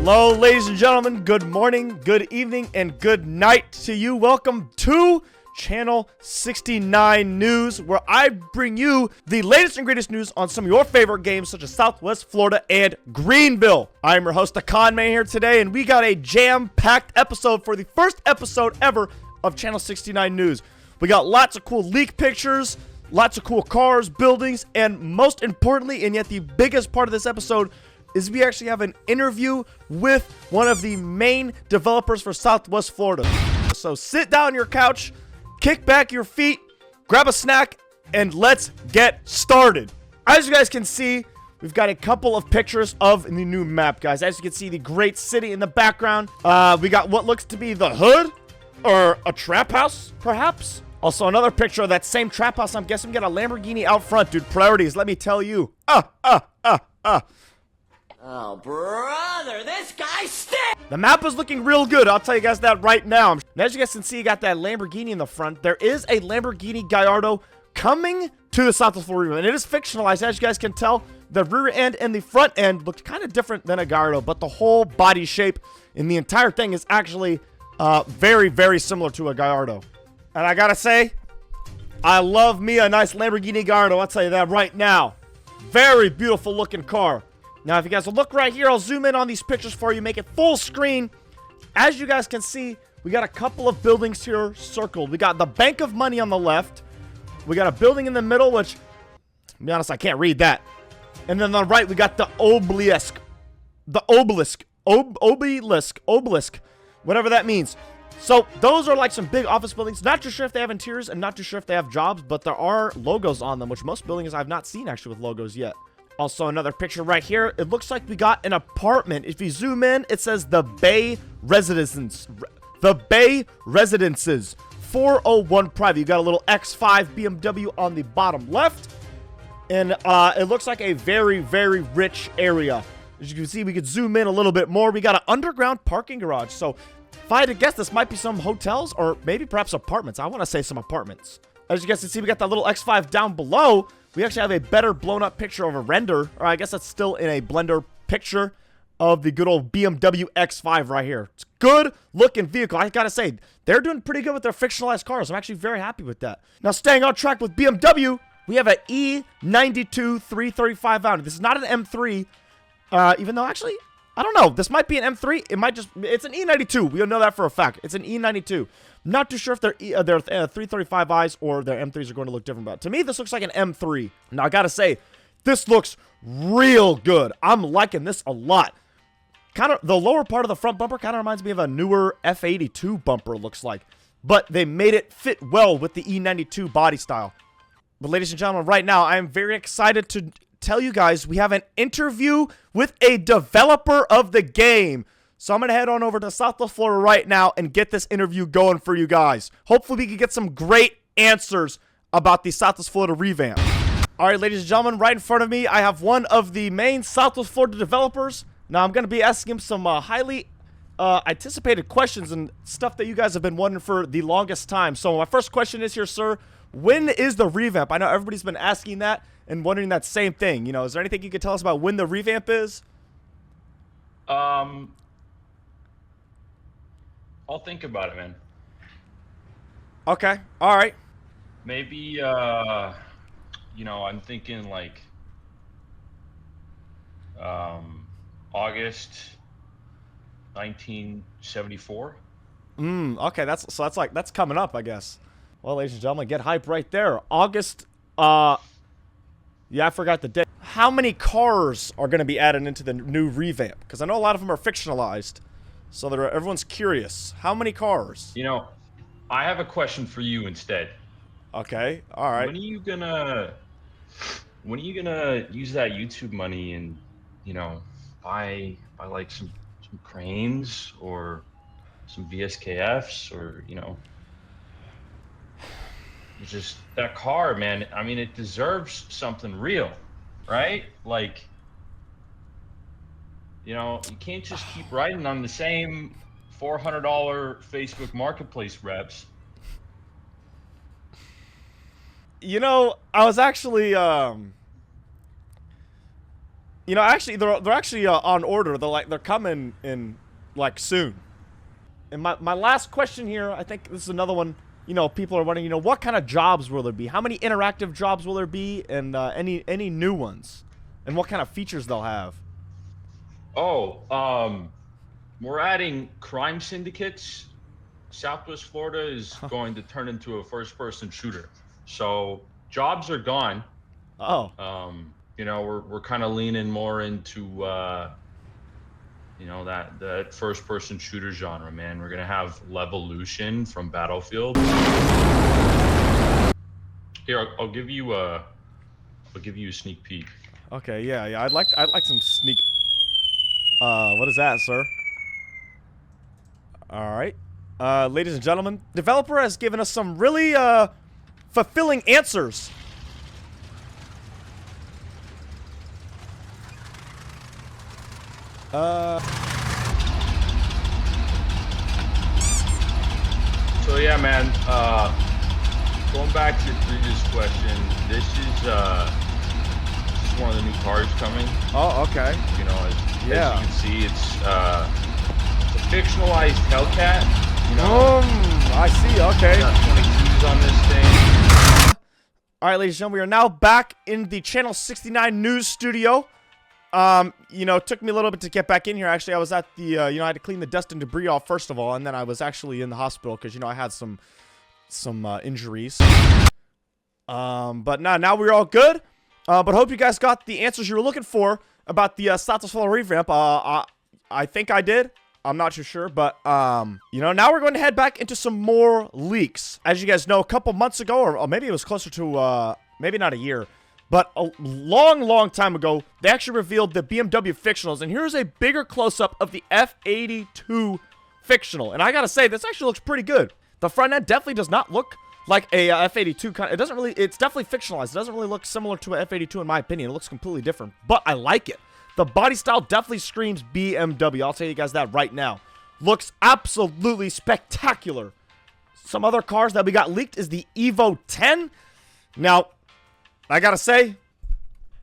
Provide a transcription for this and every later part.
Hello, ladies and gentlemen. Good morning, good evening, and good night to you. Welcome to Channel 69 News, where I bring you the latest and greatest news on some of your favorite games, such as Southwest Florida and Greenville. I'm your host, the CONNMAN, here today, and we got a jam-packed episode for the first episode ever of Channel 69 News. We got lots of cool leak pictures, lots of cool cars, buildings, and most importantly, and yet the biggest part of this episode, is we actually have an interview with one of the main developers for Southwest Florida. So sit down on your couch, kick back your feet, grab a snack, and let's get started. As you guys can see, we've got a couple of pictures of the new map, guys. As you can see, the great city in the background. We got what looks to be the hood, or a trap house, perhaps. Also, another picture of that same trap house. I'm guessing we got a Lamborghini out front, dude. Priorities, let me tell you. Oh, brother, this guy stinks! The map is looking real good. I'll tell you guys that right now. And as you guys can see, you got that Lamborghini in the front. There is a Lamborghini Gallardo coming to the Southwest Florida, and it is fictionalized. As you guys can tell, the rear end and the front end looked kind of different than a Gallardo, but the whole body shape and the entire thing is actually very, very similar to a Gallardo. And I gotta say, I love me a nice Lamborghini Gallardo. I'll tell you that right now. Very beautiful looking car. Now, if you guys will look right here, I'll zoom in on these pictures for you, make it full screen. As you guys can see, we got a couple of buildings here circled. We got the Bank of Money on the left. We got a building in the middle, which, to be honest, I can't read that. And then on the right, we got the obelisk. The obelisk. Obelisk. Whatever that means. So, those are like some big office buildings. Not too sure if they have interiors and not too sure if they have jobs, but there are logos on them, which most buildings I've not seen actually with logos yet. Also, another picture right here. It looks like we got an apartment. If you zoom in, it says the Bay Residences. The Bay Residences. 401 private. You got a little X5 BMW on the bottom left. And it looks like a very, very rich area. As you can see, we could zoom in a little bit more. We got an underground parking garage. So, if I had to guess, this might be some hotels or maybe perhaps apartments. I want to say some apartments. As you guys can see, we got that little X5 down below. We actually have a better blown up picture of a render, or I guess that's still in a Blender picture of the good old BMW X5 right here. It's a good looking vehicle. I gotta say, they're doing pretty good with their fictionalized cars. I'm actually very happy with that. Now, staying on track with BMW, we have an E92 335 Audi. This is not an M3, even though actually, I don't know. This might be an M3. It might just, it's an E92. We know that for a fact. It's an E92. Not too sure if their 335i's or their M3s are going to look different, but to me, this looks like an M3. Now, I gotta say, this looks real good. I'm liking this a lot. Kind of, the lower part of the front bumper kind of reminds me of a newer F82 bumper, looks like. But they made it fit well with the E92 body style. But ladies and gentlemen, right now, I am very excited to tell you guys we have an interview with a developer of the game. So I'm going to head on over to Southwest Florida right now and get this interview going for you guys. Hopefully we can get some great answers about the Southwest Florida revamp. All right, ladies and gentlemen, right in front of me, I have one of the main Southwest Florida developers. Now I'm going to be asking him some highly anticipated questions and stuff that you guys have been wondering for the longest time. So my first question is here, sir. When is the revamp? I know everybody's been asking that and wondering that same thing. You know, is there anything you could tell us about when the revamp is? I'll think about it, man. Okay. All right. Maybe, you know, I'm thinking like August 1974. Okay. That's coming up, I guess. Well, ladies and gentlemen, get hype right there. August, yeah, I forgot the date. How many cars are going to be added into the new revamp? Because I know a lot of them are fictionalized. So everyone's curious. How many cars? You know, I have a question for you instead. Okay, all right. When are you gonna use that YouTube money and, you know, buy like some cranes or some VSKFs or, you know, it's just that car, man. I mean, it deserves something real, right? Like, you know, you can't just keep riding on the same $400 Facebook Marketplace reps. You know, I was actually You know, actually, they're actually on order. They're coming in like soon. And my last question here, I think this is another one. You know, people are wondering, you know, what kind of jobs will there be? How many interactive jobs will there be? And any new ones? And what kind of features they'll have? Oh, we're adding crime syndicates. Southwest Florida is going to turn into a first-person shooter. So jobs are gone. Oh. You know, we're kind of leaning more into you know, that first-person shooter genre, man. We're gonna have Levolution from Battlefield. Here, I'll give you a sneak peek. Okay, yeah. I'd like some sneak. What is that, sir? All right. Ladies and gentlemen, developer has given us some really fulfilling answers. So yeah, man. Going back to your previous question, this is one of the new cars coming. Oh, okay. You know, as you Yeah. can see, it's a fictionalized Hellcat. You know, I see. Okay. got 22s on this thing. All right, ladies and gentlemen, we are now back in the Channel 69 news studio. You know, it took me a little bit to get back in here. Actually, I was at the, you know, I had to clean the dust and debris off first of all, and then I was actually in the hospital because, you know, I had some injuries. But now we're all good. But hope you guys got the answers you were looking for about the Santos Flora revamp. I think I did. I'm not too sure, but, you know, now we're going to head back into some more leaks. As you guys know, a couple months ago, or maybe it was closer to, maybe not a year, but a long time ago, they actually revealed the BMW fictionals, and here's a bigger close-up of the F82 fictional, and I gotta say, this actually looks pretty good. The front end definitely does not look like a F82 kind. It doesn't really, it's definitely fictionalized. It doesn't really look similar to an F82 in my opinion. It looks completely different, but I like it. The body style definitely screams BMW. I'll tell you guys that right now. Looks absolutely spectacular. Some other cars that we got leaked is the Evo 10. Now, I gotta say,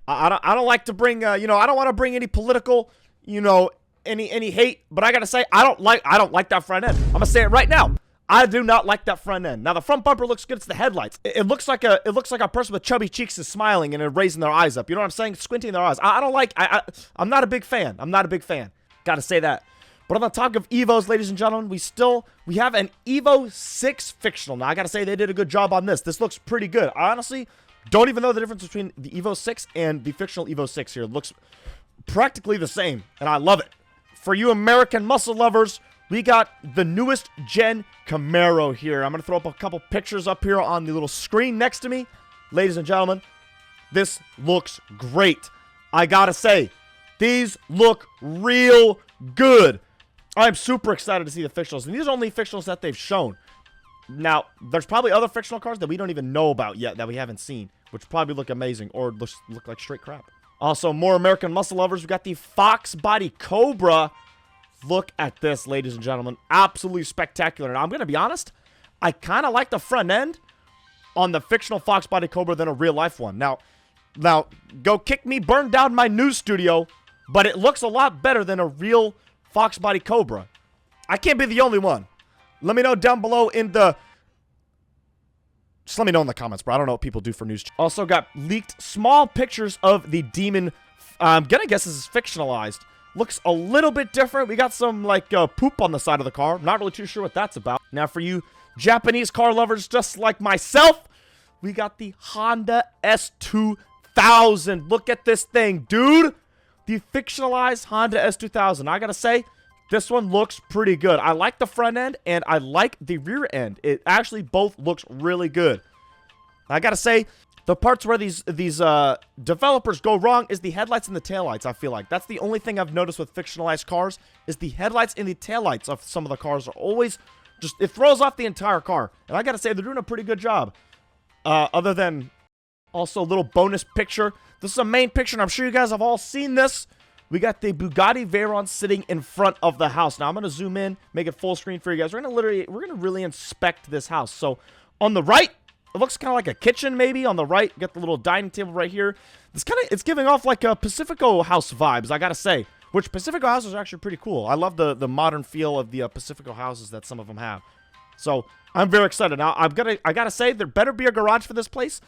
I don't like to bring, you know, I don't want to bring any political, you know, any hate, but I gotta say, I don't like that front end. I'm gonna say it right now. I do not like that front end. Now the front bumper looks good. It's the headlights. It looks like a person with chubby cheeks is smiling and raising their eyes up. You know what I'm saying? Squinting their eyes. I don't like. I'm not a big fan. I'm not a big fan. Gotta say that. But on the talk of Evos, ladies and gentlemen, we have an Evo 6 fictional. Now I gotta say they did a good job on this. This looks pretty good. I honestly don't even know the difference between the Evo 6 and the fictional Evo 6 here. It looks practically the same, and I love it. For you American muscle lovers, we got the newest gen Camaro here. I'm going to throw up a couple pictures up here on the little screen next to me. Ladies and gentlemen, this looks great. I gotta say, these look real good. I'm super excited to see the fictionals, and these are only fictionals that they've shown. Now, there's probably other fictional cars that we don't even know about yet that we haven't seen, which probably look amazing or look like straight crap. Also, more American muscle lovers, we got the Fox Body Cobra. Look at this, ladies and gentlemen. Absolutely spectacular. And I'm going to be honest, I kind of like the front end on the fictional Fox Body Cobra than a real-life one. Now, go kick me, burn down my news studio, but it looks a lot better than a real Fox Body Cobra. I can't be the only one. Let me know down below in the... Just let me know in the comments, bro. I don't know what people do for news. Also got leaked small pictures of the Demon. I'm going to guess this is fictionalized. Looks a little bit different. We got some, like, poop on the side of the car. Not really too sure what that's about. Now, for you Japanese car lovers just like myself, we got the Honda S2000. Look at this thing, dude. The fictionalized Honda S2000. I gotta say, this one looks pretty good. I like the front end, and I like the rear end. It actually both looks really good. I gotta say, the parts where these developers go wrong is the headlights and the taillights, I feel like. That's the only thing I've noticed with fictionalized cars, is the headlights and the taillights of some of the cars are always just, it throws off the entire car. And I gotta say, they're doing a pretty good job. Other than also a little bonus picture. This is a main picture, and I'm sure you guys have all seen this. We got the Bugatti Veyron sitting in front of the house. Now, I'm going to zoom in, make it full screen for you guys. We're going to really inspect this house. So, on the right, It looks kind of like a kitchen, maybe on the right. Got the little dining table right here. It's giving off like a Pacifico house vibes, I gotta say. Which Pacifico houses are actually pretty cool. I love the modern feel of the Pacifico houses that some of them have. So I'm very excited. Now I gotta say there better be a garage for this place.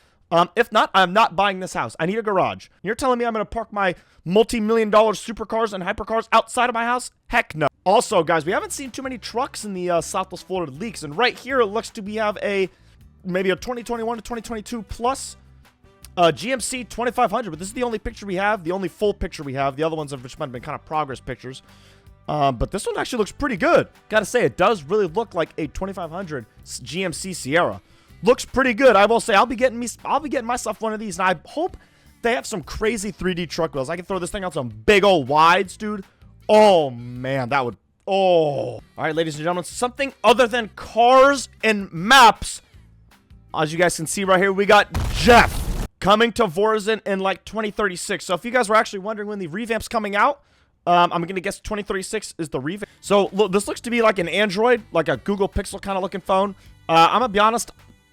If not, I'm not buying this house. I need a garage. You're telling me I'm gonna park my multi-million-dollar supercars and hypercars outside of my house? Heck no. Also, guys, we haven't seen too many trucks in the Southwest Florida leaks, and right here it looks to be maybe a 2021 to 2022 plus GMC 2500, but this is the only picture we have, the only full picture we have. The other ones have just been kind of progress pictures. But this one actually looks pretty good. Gotta say, it does really look like a 2500 GMC Sierra. Looks pretty good. I will say, I'll be getting myself one of these, and I hope they have some crazy 3D truck wheels. I can throw this thing out some big old wides, dude. Oh man, that would. Oh. All right, ladies and gentlemen, something other than cars and maps. As you guys can see right here, we got Jeff coming to Vorzin in like 2036. So if you guys were actually wondering when the revamp's coming out, I'm gonna guess 2036 is the revamp. So look, this looks to be like an Android, like a Google Pixel kind of looking phone. I'm gonna be honest,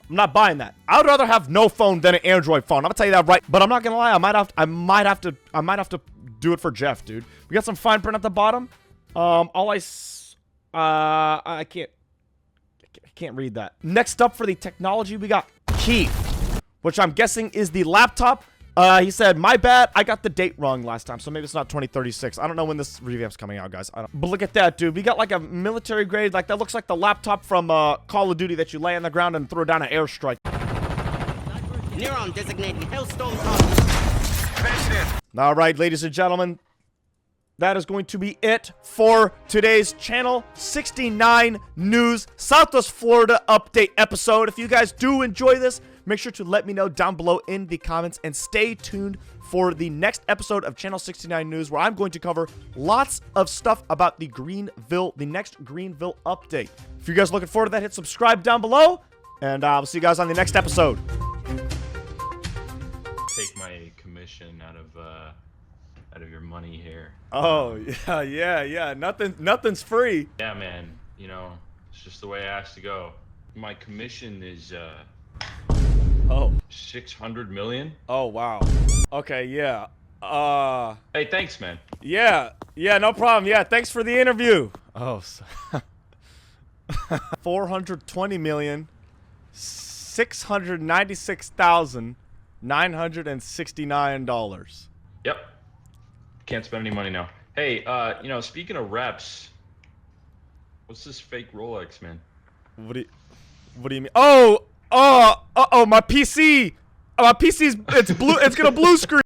I'm not buying that. I would rather have no phone than an Android phone. I'm gonna tell you that right. But I'm not gonna lie, I might have to do it for Jeff, dude. We got some fine print at the bottom. I can't read that. Next up for the technology, we got Keith, which I'm guessing is the laptop. He said, my bad, I got the date wrong last time, so maybe it's not 2036. I don't know when this revamp's coming out, guys. But look at that, dude. We got like a military grade, like that looks like the laptop from Call of Duty that you lay on the ground and throw down an airstrike. Neuron designating Hellstorm target. All right, ladies and gentlemen, that is going to be it for today's Channel 69 News Southwest Florida update episode. If you guys do enjoy this, make sure to let me know down below in the comments, and stay tuned for the next episode of Channel 69 News, where I'm going to cover lots of stuff about the next Greenville update. If you guys are looking forward to that, hit subscribe down below, and I'll see you guys on the next episode. Take my commission out of your money here. Oh, yeah. Nothing's free. Yeah, man. You know, it's just the way it has to go. My commission is Oh. 600 million. Oh, wow. Okay, yeah. Hey, thanks, man. Yeah, no problem. Yeah, thanks for the interview. Oh, 420 million, 696,969 dollars. Yep. Can't spend any money now. Hey, you know, speaking of reps, what's this fake Rolex, man? What do you mean? Oh, my PC. My PC's it's blue. It's gonna blue screen.